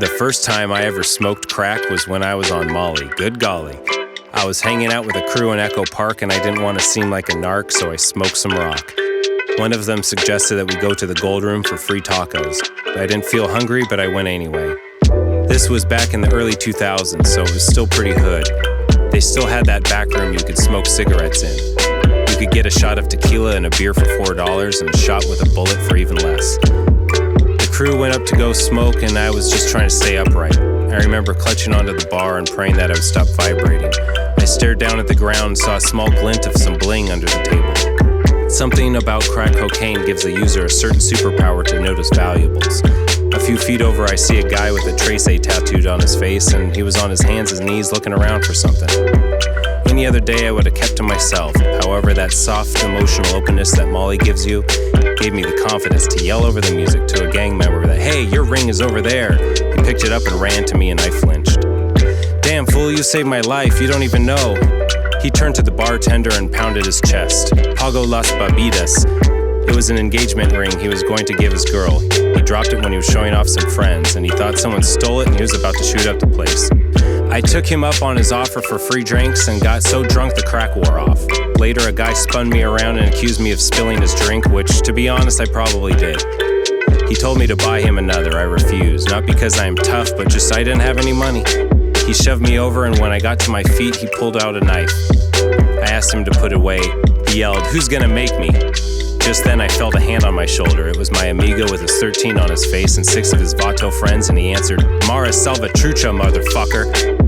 The first time I ever smoked crack was when I was on Molly. Good golly. I was hanging out with a crew in Echo Park and I didn't want to seem like a narc, so I smoked some rock. One of them suggested that we go to the Gold Room for free tacos. I didn't feel hungry, but I went anyway. This was back in the early 2000s, so it was still pretty hood. They still had that back room you could smoke cigarettes in. You could get a shot of tequila and a beer for $4 and a shot with a bullet for even less. The crew went up to go smoke and I was just trying to stay upright. I remember clutching onto the bar and praying that I would stop vibrating. I stared down at the ground and saw a small glint of some bling under the table. Something about crack cocaine gives the user a certain superpower to notice valuables. A few feet over, I see a guy with a Trace A tattooed on his face, and he was on his hands and knees looking around for something. Any other day, I would have kept to myself. However, that soft, emotional openness that Molly gives you gave me the confidence to yell over the music to a gang member that, "Hey, your ring is over there." He picked it up and ran to me, and I flinched. "Damn, fool, you saved my life. You don't even know." He turned to the bartender and pounded his chest. "Pago las bebidas." It was an engagement ring he was going to give his girl. He dropped it when he was showing off some friends, and he thought someone stole it and he was about to shoot up the place. I took him up on his offer for free drinks and got so drunk the crack wore off. Later, a guy spun me around and accused me of spilling his drink, which, to be honest, I probably did. He told me to buy him another. I refused, not because I am tough, but just I didn't have any money. He shoved me over, and when I got to my feet, he pulled out a knife. I asked him to put it away. He yelled, "Who's gonna make me?" Just then, I felt a hand on my shoulder. It was my amigo with his 13 on his face and 6 of his Vato friends, and he answered, "Mara Salvatrucha, motherfucker."